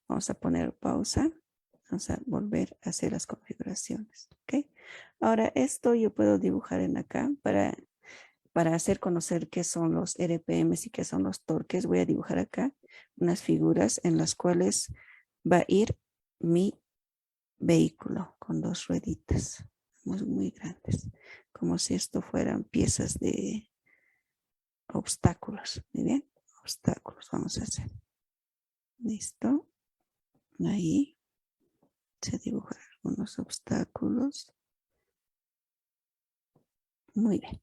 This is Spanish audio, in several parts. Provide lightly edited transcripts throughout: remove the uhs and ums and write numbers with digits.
Vamos a poner pausa. Vamos a volver a hacer las configuraciones. ¿Ok? Ahora esto yo puedo dibujar en acá para hacer conocer qué son los RPMs y qué son los torques. Voy a dibujar acá unas figuras en las cuales va a ir mi vehículo con dos rueditas muy grandes, como si esto fueran piezas de obstáculos. Muy bien, obstáculos vamos a hacer. Listo. Ahí se dibujan algunos obstáculos. Muy bien.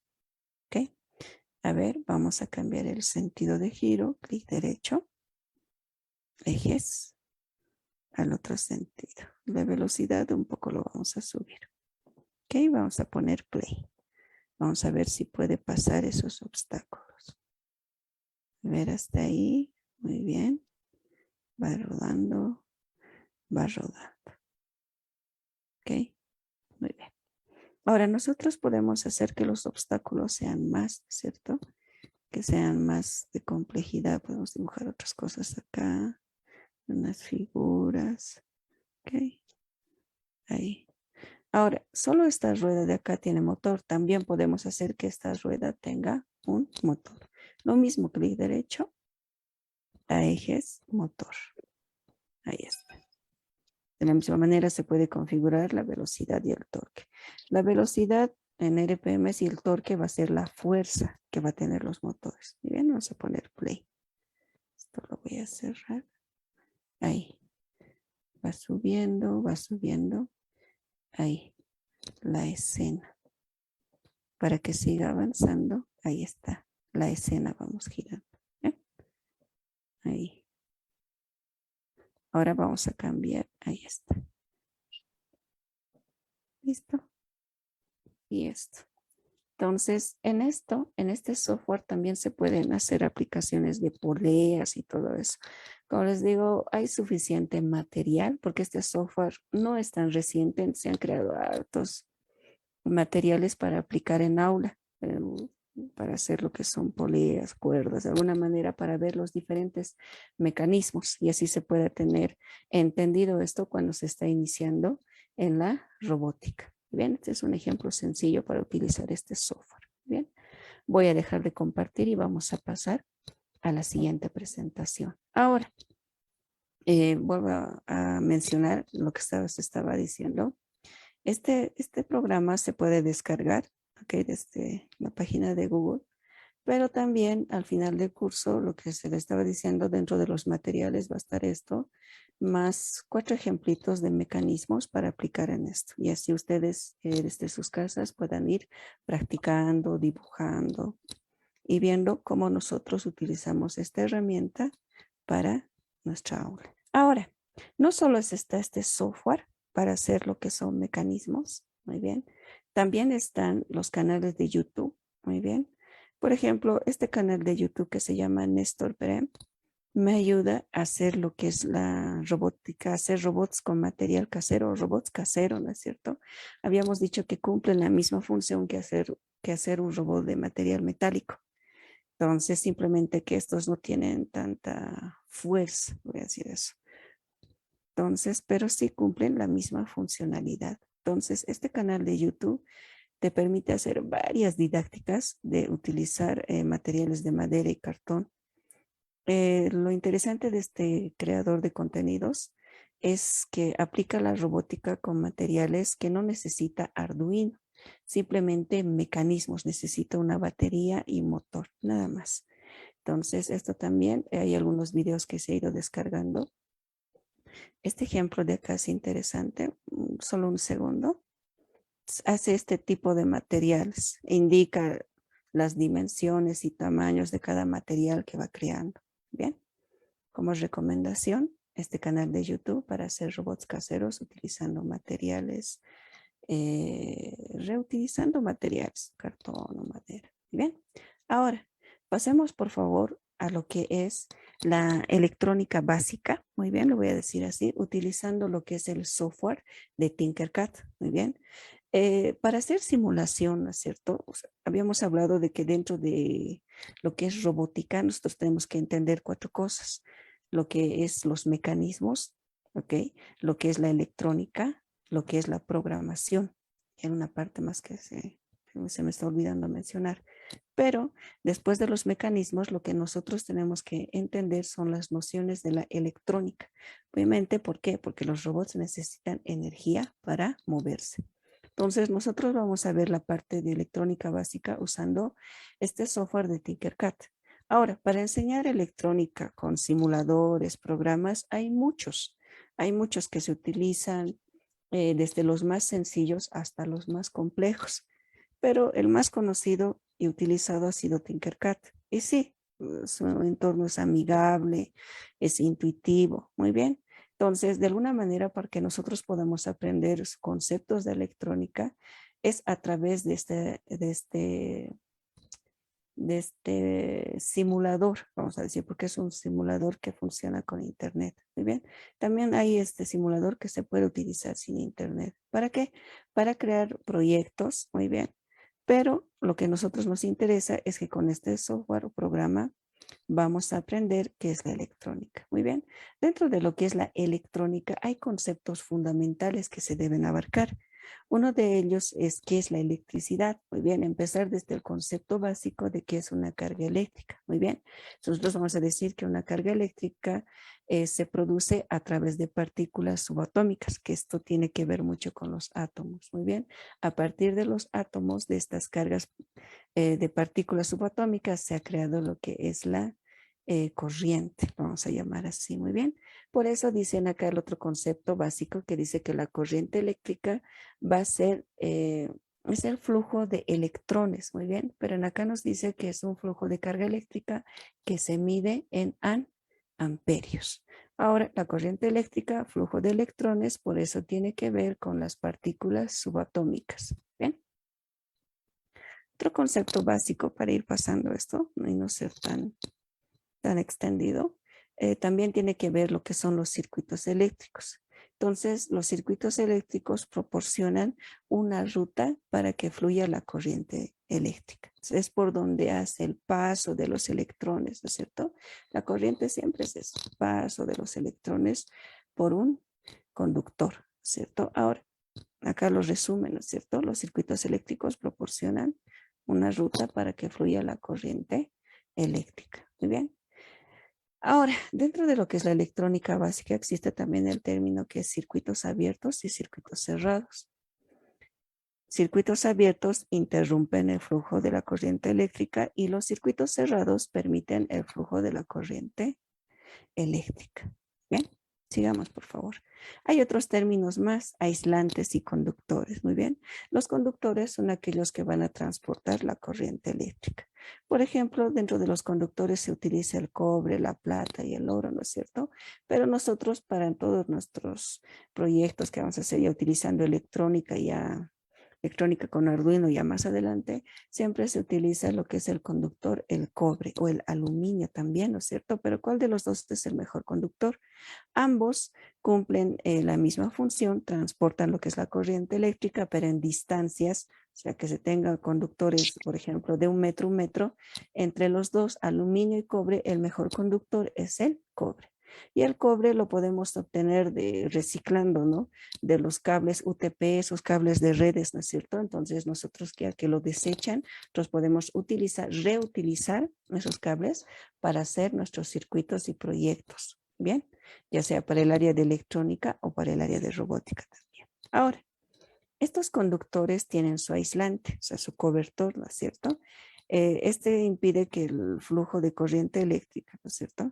Ok. A ver, vamos a cambiar el sentido de giro. Clic derecho. Ejes. Al otro sentido. La velocidad un poco lo vamos a subir. Ok, vamos a poner play. Vamos a ver si puede pasar esos obstáculos. A ver hasta ahí. Muy bien. Va rodando. Va rodando. Ok, muy bien. Ahora nosotros podemos hacer que los obstáculos sean más, ¿cierto? Que sean más de complejidad. Podemos dibujar otras cosas acá. Unas figuras. Ok, ahí. Ahora, solo esta rueda de acá tiene motor. También podemos hacer que esta rueda tenga un motor. Lo mismo, clic derecho, a ejes, motor. Ahí está. De la misma manera se puede configurar la velocidad y el torque. La velocidad en RPMs y el torque va a ser la fuerza que va a tener los motores. Muy bien, vamos a poner play. Esto lo voy a cerrar. Ahí. Va subiendo, va subiendo. Ahí. La escena. Para que siga avanzando, ahí está. La escena vamos girando. ¿Eh? Ahí. Ahora vamos a cambiar. Ahí está. ¿Listo? Y esto. Entonces, en este software también se pueden hacer aplicaciones de poleas y todo eso. Como les digo, hay suficiente material porque este software no es tan reciente. Se han creado hartos materiales para aplicar en aula, para hacer lo que son poleas, cuerdas, de alguna manera para ver los diferentes mecanismos y así se puede tener entendido esto cuando se está iniciando en la robótica. Bien, este es un ejemplo sencillo para utilizar este software. Bien, voy a dejar de compartir y vamos a pasar a la siguiente presentación. Ahora, vuelvo a mencionar lo que se estaba diciendo. Este programa se puede descargar, okay, desde la página de Google, pero también al final del curso, lo que se le estaba diciendo, dentro de los materiales va a estar esto, más 4 ejemplitos de mecanismos para aplicar en esto. Y así ustedes desde sus casas puedan ir practicando, dibujando y viendo cómo nosotros utilizamos esta herramienta para nuestra aula. Ahora, no solo está este software para hacer lo que son mecanismos, muy bien. También están los canales de YouTube, muy bien. Por ejemplo, este canal de YouTube que se llama Néstor Perem me ayuda a hacer lo que es la robótica, hacer robots con material casero, robots caseros, ¿no es cierto? Habíamos dicho que cumplen la misma función que hacer un robot de material metálico. Entonces, simplemente que estos no tienen tanta fuerza, voy a decir eso. Entonces, pero sí cumplen la misma funcionalidad. Entonces, este canal de YouTube te permite hacer varias didácticas de utilizar materiales de madera y cartón. Lo interesante de este creador de contenidos es que aplica la robótica con materiales que no necesita Arduino, simplemente mecanismos, necesita una batería y motor, nada más. Entonces, esto también, hay algunos videos que se ha ido descargando. Este ejemplo de acá es interesante, solo un segundo. Hace este tipo de materiales, indica las dimensiones y tamaños de cada material que va creando. Bien, como recomendación, este canal de YouTube para hacer robots caseros utilizando materiales, reutilizando materiales, cartón o madera. Bien, ahora pasemos por favor a lo que es la electrónica básica, muy bien, lo voy a decir así, utilizando lo que es el software de Tinkercad, muy bien. Para hacer simulación, ¿no es cierto? O sea, habíamos hablado de que dentro de lo que es robótica, nosotros tenemos que entender 4 cosas. Lo que es los mecanismos, ¿ok? Lo que es la electrónica, lo que es la programación. Era una parte más que se me está olvidando mencionar. Pero después de los mecanismos, lo que nosotros tenemos que entender son las nociones de la electrónica. Obviamente, ¿por qué? Porque los robots necesitan energía para moverse. Entonces, nosotros vamos a ver la parte de electrónica básica usando este software de Tinkercad. Ahora, para enseñar electrónica con simuladores, programas, hay muchos. Hay muchos que se utilizan desde los más sencillos hasta los más complejos, pero el más conocido y utilizado ha sido Tinkercad. Y sí, su entorno es amigable, es intuitivo, muy bien. Entonces, de alguna manera, para que nosotros podamos aprender conceptos de electrónica, es a través de este simulador, vamos a decir, porque es un simulador que funciona con Internet. Muy bien. También hay este simulador que se puede utilizar sin Internet. ¿Para qué? Para crear proyectos, muy bien. Pero lo que a nosotros nos interesa es que con este software o programa vamos a aprender qué es la electrónica. Muy bien. Dentro de lo que es la electrónica hay conceptos fundamentales que se deben abarcar. Uno de ellos es qué es la electricidad. Muy bien, empezar desde el concepto básico de qué es una carga eléctrica. Muy bien, nosotros vamos a decir que una carga eléctrica se produce a través de partículas subatómicas, que esto tiene que ver mucho con los átomos. Muy bien, a partir de los átomos de estas cargas de partículas subatómicas se ha creado lo que es la corriente, vamos a llamar así, muy bien. Por eso dicen acá el otro concepto básico que dice que la corriente eléctrica va a ser, es el flujo de electrones, muy bien, pero en acá nos dice que es un flujo de carga eléctrica que se mide en amperios. Ahora, la corriente eléctrica, flujo de electrones, por eso tiene que ver con las partículas subatómicas, ¿bien? Otro concepto básico para ir pasando esto y no ser tan extendido, también tiene que ver lo que son los circuitos eléctricos. Entonces, los circuitos eléctricos proporcionan una ruta para que fluya la corriente eléctrica. Es por donde hace el paso de los electrones, ¿no es cierto? La corriente siempre es eso, paso de los electrones por un conductor, ¿cierto? Ahora, acá los resumen, ¿no es cierto? Los circuitos eléctricos proporcionan una ruta para que fluya la corriente eléctrica. Muy bien. Ahora, dentro de lo que es la electrónica básica, existe también el término que es circuitos abiertos y circuitos cerrados. Circuitos abiertos interrumpen el flujo de la corriente eléctrica y los circuitos cerrados permiten el flujo de la corriente eléctrica. Bien, sigamos por favor. Hay otros términos más, aislantes y conductores. Muy bien, los conductores son aquellos que van a transportar la corriente eléctrica. Por ejemplo, dentro de los conductores se utiliza el cobre, la plata y el oro, ¿no es cierto? Pero nosotros para todos nuestros proyectos que vamos a hacer ya utilizando electrónica con Arduino ya más adelante, siempre se utiliza lo que es el conductor, el cobre o el aluminio también, ¿no es cierto? Pero ¿cuál de los dos es el mejor conductor? Ambos cumplen la misma función, transportan lo que es la corriente eléctrica, pero en distancias, o sea, que se tenga conductores, por ejemplo, de un metro, entre los dos, aluminio y cobre, el mejor conductor es el cobre. Y el cobre lo podemos obtener de reciclando, ¿no? De los cables UTP, esos cables de redes, ¿no es cierto? Entonces nosotros ya que lo desechan, nosotros podemos reutilizar esos cables para hacer nuestros circuitos y proyectos, ¿bien? Ya sea para el área de electrónica o para el área de robótica también. Ahora, estos conductores tienen su aislante, o sea, su cobertor, ¿no es cierto? Este impide que el flujo de corriente eléctrica, ¿no es cierto?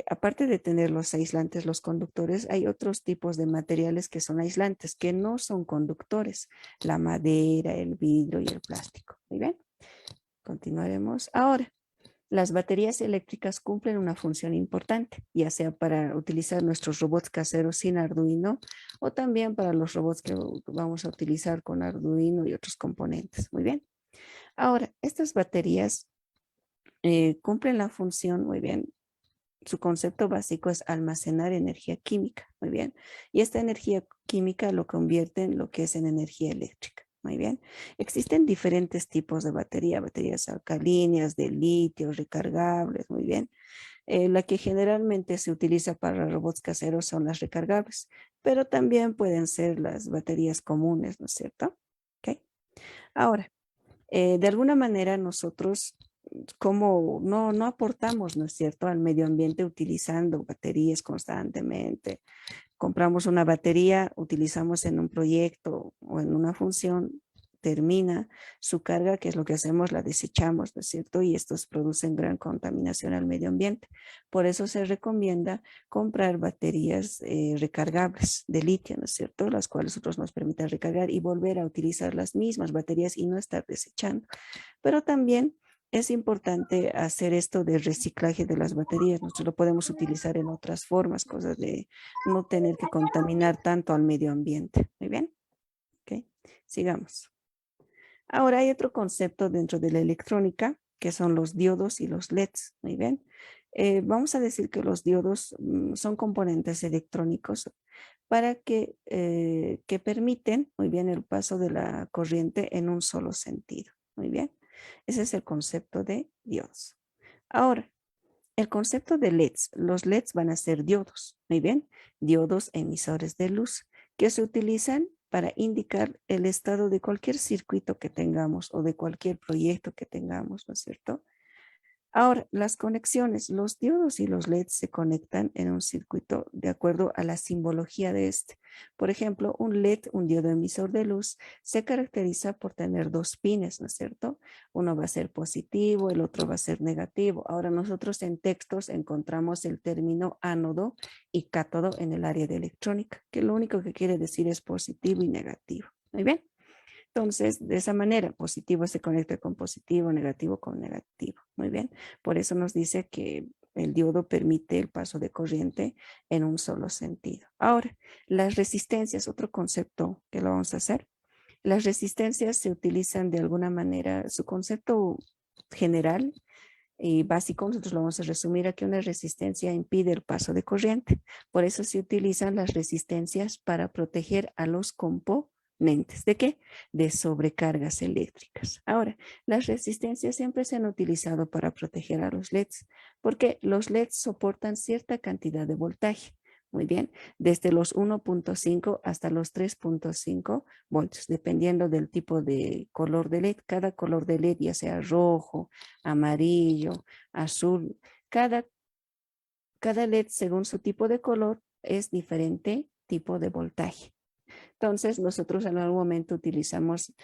Aparte de tener los aislantes, los conductores, hay otros tipos de materiales que son aislantes, que no son conductores, la madera, el vidrio y el plástico. Muy bien, continuaremos ahora. Las baterías eléctricas cumplen una función importante, ya sea para utilizar nuestros robots caseros sin Arduino o también para los robots que vamos a utilizar con Arduino y otros componentes. Muy bien. Ahora, estas baterías cumplen la función, muy bien. Su concepto básico es almacenar energía química, muy bien. Y esta energía química lo convierte en lo que es en energía eléctrica. Muy bien. Existen diferentes tipos de batería, baterías alcalíneas, de litio, recargables, muy bien. La que generalmente se utiliza para robots caseros son las recargables, pero también pueden ser las baterías comunes, ¿no es cierto? Ok. Ahora, de alguna manera nosotros como no aportamos, ¿no es cierto?, al medio ambiente utilizando baterías constantemente. Compramos una batería, utilizamos en un proyecto o en una función, termina su carga, que es lo que hacemos, la desechamos, ¿no es cierto? Y estos producen gran contaminación al medio ambiente. Por eso se recomienda comprar baterías recargables de litio, ¿no es cierto? Las cuales otros nos permitan recargar y volver a utilizar las mismas baterías y no estar desechando. Pero también es importante hacer esto de reciclaje de las baterías. Nosotros lo podemos utilizar en otras formas, cosas de no tener que contaminar tanto al medio ambiente. Muy bien. Ok, sigamos. Ahora hay otro concepto dentro de la electrónica que son los diodos y los LEDs. Muy bien. Vamos a decir que los diodos son componentes electrónicos para que permiten muy bien el paso de la corriente en un solo sentido. Muy bien. Ese es el concepto de diodos. Ahora, el concepto de LEDs. Los LEDs van a ser diodos, muy bien, diodos emisores de luz que se utilizan para indicar el estado de cualquier circuito que tengamos o de cualquier proyecto que tengamos, ¿no es cierto? Ahora, las conexiones, los diodos y los LEDs se conectan en un circuito de acuerdo a la simbología de este. Por ejemplo, un LED, un diodo emisor de luz, se caracteriza por tener dos pines, ¿no es cierto? Uno va a ser positivo, el otro va a ser negativo. Ahora nosotros en textos encontramos el término ánodo y cátodo en el área de electrónica, que lo único que quiere decir es positivo y negativo. Muy bien. Entonces, de esa manera, positivo se conecta con positivo, negativo con negativo. Muy bien. Por eso nos dice que el diodo permite el paso de corriente en un solo sentido. Ahora, las resistencias, otro concepto que lo vamos a hacer. Las resistencias se utilizan de alguna manera, su concepto general y básico, nosotros lo vamos a resumir aquí, una resistencia impide el paso de corriente. Por eso se utilizan las resistencias para proteger a los componentes. ¿De qué? De sobrecargas eléctricas. Ahora, las resistencias siempre se han utilizado para proteger a los LEDs, porque los LEDs soportan cierta cantidad de voltaje. Muy bien, desde los 1.5 hasta los 3.5 voltios, dependiendo del tipo de color de LED. Cada color de LED, ya sea rojo, amarillo, azul, cada, cada LED según su tipo de color es diferente tipo de voltaje. Entonces, nosotros en algún momento utilizamos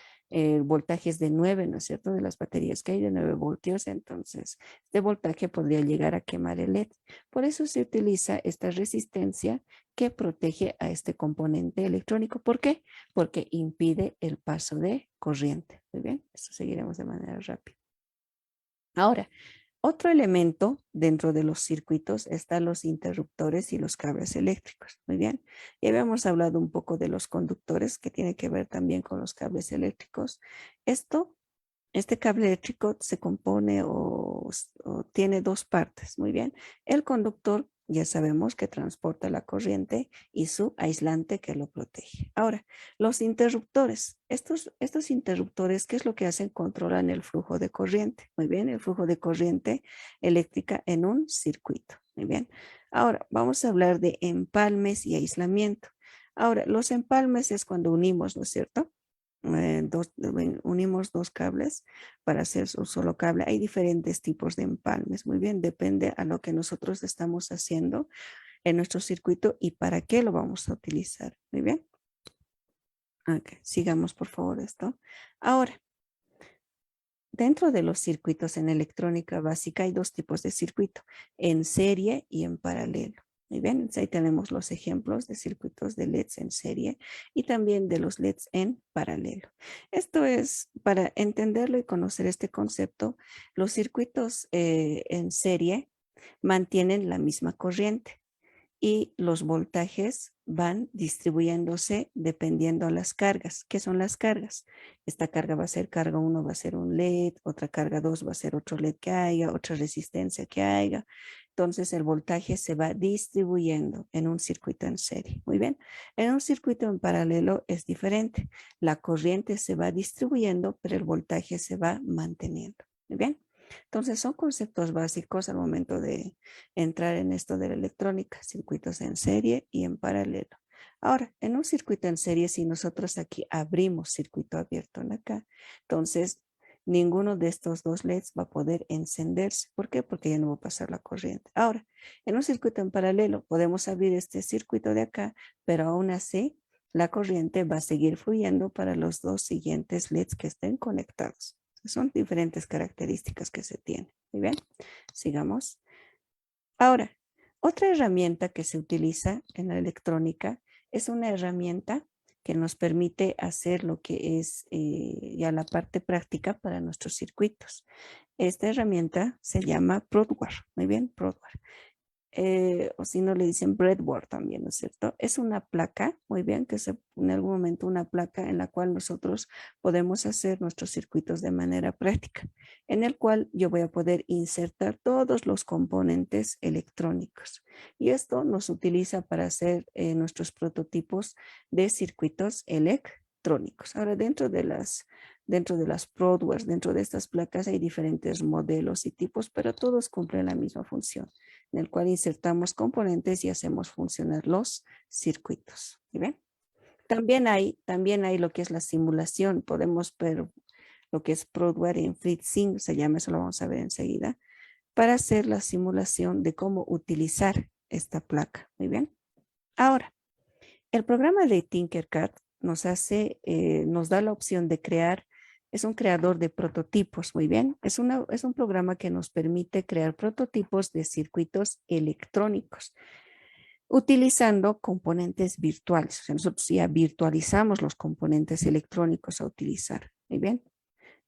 voltajes de 9, ¿no es cierto? De las baterías que hay de 9 voltios, entonces este voltaje podría llegar a quemar el LED. Por eso se utiliza esta resistencia que protege a este componente electrónico. ¿Por qué? Porque impide el paso de corriente. Muy bien, esto seguiremos de manera rápida. Ahora, otro elemento dentro de los circuitos están los interruptores y los cables eléctricos. Muy bien. Ya habíamos hablado un poco de los conductores, que tiene que ver también con los cables eléctricos. Este cable eléctrico se compone o tiene dos partes. Muy bien. El conductor, ya sabemos que transporta la corriente y su aislante que lo protege. Ahora, los interruptores. Estos interruptores, ¿qué es lo que hacen? Controlan el flujo de corriente. Muy bien, el flujo de corriente eléctrica en un circuito. Muy bien. Ahora, vamos a hablar de empalmes y aislamiento. Ahora, los empalmes es cuando unimos, ¿no es cierto? Unimos dos cables para hacer un solo cable. Hay diferentes tipos de empalmes. Muy bien, depende a lo que nosotros estamos haciendo en nuestro circuito y para qué lo vamos a utilizar. Muy bien. Ok, sigamos por favor esto. Ahora, dentro de los circuitos en electrónica básica hay dos tipos de circuito, en serie y en paralelo. Muy bien, entonces ahí tenemos los ejemplos de circuitos de LEDs en serie y también de los LEDs en paralelo. Esto es para entenderlo y conocer este concepto. Los circuitos en serie mantienen la misma corriente y los voltajes van distribuyéndose dependiendo a las cargas. ¿Qué son las cargas? Esta carga va a ser carga 1, va a ser un LED, otra carga 2 va a ser otro LED que haya, otra resistencia que haya. Entonces el voltaje se va distribuyendo en un circuito en serie. Muy bien. En un circuito en paralelo es diferente. La corriente se va distribuyendo, pero el voltaje se va manteniendo. Muy bien. Entonces son conceptos básicos al momento de entrar en esto de la electrónica, circuitos en serie y en paralelo. Ahora, en un circuito en serie, si nosotros aquí abrimos circuito abierto en acá, entonces ninguno de estos dos LEDs va a poder encenderse. ¿Por qué? Porque ya no va a pasar la corriente. Ahora, en un circuito en paralelo podemos abrir este circuito de acá, pero aún así la corriente va a seguir fluyendo para los dos siguientes LEDs que estén conectados. Son diferentes características que se tienen. Muy bien, sigamos. Ahora, otra herramienta que se utiliza en la electrónica es una herramienta que nos permite hacer lo que es ya la parte práctica para nuestros circuitos. Esta herramienta se llama Prodware. Muy bien, Prodware. O si no le dicen breadboard también, ¿no es cierto? Es una placa, muy bien, que en algún momento una placa en la cual nosotros podemos hacer nuestros circuitos de manera práctica, en el cual yo voy a poder insertar todos los componentes electrónicos. Y esto nos utiliza para hacer nuestros prototipos de circuitos electrónicos. Ahora, dentro de las Prodwares, dentro de estas placas hay diferentes modelos y tipos, pero todos cumplen la misma función, en el cual insertamos componentes y hacemos funcionar los circuitos. ¿Ven? También hay lo que es la simulación. Podemos ver lo que es Prodware en FreeSync, se llama, eso lo vamos a ver enseguida, para hacer la simulación de cómo utilizar esta placa. Muy bien. Ahora, el programa de Tinkercad nos da la opción de crear, es un creador de prototipos, muy bien. Es un programa que nos permite crear prototipos de circuitos electrónicos utilizando componentes virtuales. O sea, nosotros ya virtualizamos los componentes electrónicos a utilizar, muy bien.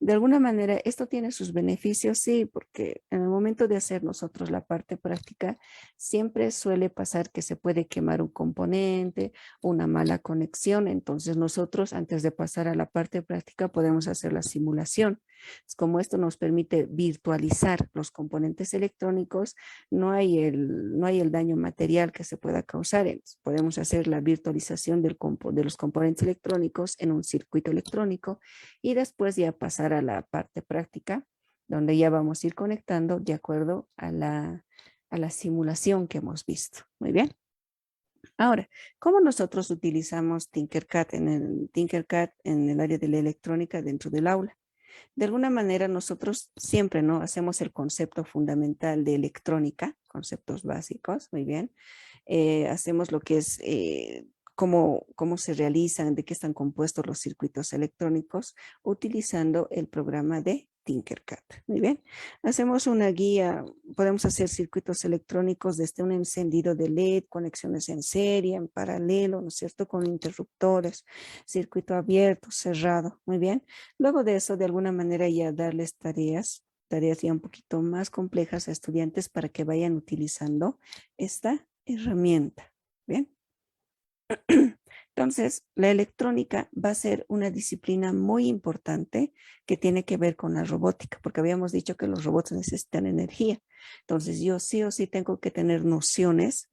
De alguna manera, esto tiene sus beneficios, sí, porque en el momento de hacer nosotros la parte práctica, siempre suele pasar que se puede quemar un componente, una mala conexión. Entonces nosotros, antes de pasar a la parte práctica, podemos hacer la simulación. Como esto nos permite virtualizar los componentes electrónicos, no hay el daño material que se pueda causar. Podemos hacer la virtualización de los componentes electrónicos en un circuito electrónico y después ya pasar a la parte práctica, donde ya vamos a ir conectando de acuerdo a la simulación que hemos visto. Muy bien. Ahora, ¿cómo nosotros utilizamos Tinkercad en el área de la electrónica dentro del aula? De alguna manera nosotros siempre no hacemos el concepto fundamental de electrónica, conceptos básicos, muy bien. Hacemos lo que es cómo se realizan, de qué están compuestos los circuitos electrónicos utilizando el programa de Tinkercad. Muy bien. Hacemos una guía, podemos hacer circuitos electrónicos desde un encendido de LED, conexiones en serie, en paralelo, ¿no es cierto? Con interruptores, circuito abierto, cerrado. Muy bien. Luego de eso, de alguna manera ya darles tareas ya un poquito más complejas a estudiantes para que vayan utilizando esta herramienta. Bien. Entonces, la electrónica va a ser una disciplina muy importante que tiene que ver con la robótica, porque habíamos dicho que los robots necesitan energía. Entonces, yo sí o sí tengo que tener nociones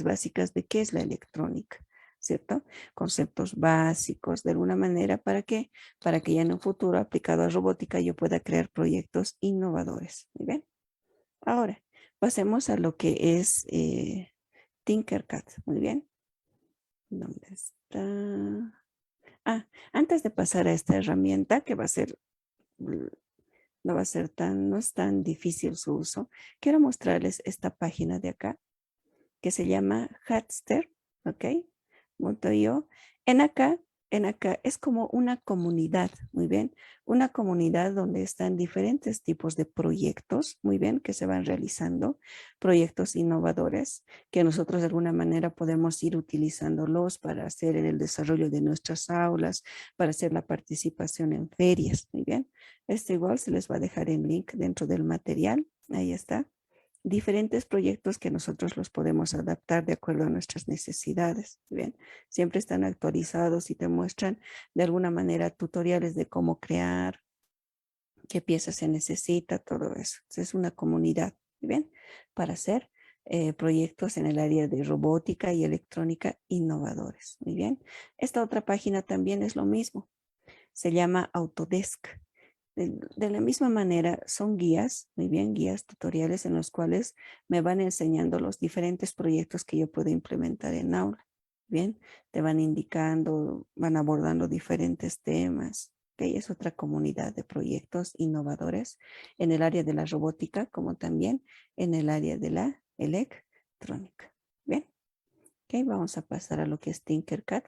básicas de qué es la electrónica, ¿cierto? Conceptos básicos de alguna manera para que ya en un futuro aplicado a robótica yo pueda crear proyectos innovadores. Muy bien. Ahora, pasemos a lo que es Tinkercad. Muy bien. ¿Dónde está? Antes de pasar a esta herramienta que va a ser, no es tan difícil su uso, quiero mostrarles esta página de acá que se llama Hatster, ¿ok? Monto.io. En acá, es como una comunidad, muy bien, una comunidad donde están diferentes tipos de proyectos, muy bien, que se van realizando, proyectos innovadores, que nosotros de alguna manera podemos ir utilizándolos para hacer el desarrollo de nuestras aulas, para hacer la participación en ferias, muy bien. Esto igual se les va a dejar en link dentro del material, ahí está. Diferentes proyectos que nosotros los podemos adaptar de acuerdo a nuestras necesidades. Bien, siempre están actualizados y te muestran de alguna manera tutoriales de cómo crear, qué piezas se necesita, todo eso. Entonces, es una comunidad, bien, para hacer proyectos en el área de robótica y electrónica innovadores. Muy bien. Esta otra página también es lo mismo. Se llama Autodesk. De la misma manera, son guías, muy bien, guías tutoriales en los cuales me van enseñando los diferentes proyectos que yo puedo implementar en aula. Bien, te van indicando, van abordando diferentes temas. Okay, es otra comunidad de proyectos innovadores en el área de la robótica, como también en el área de la electrónica. Bien, okay, vamos a pasar a lo que es Tinkercad.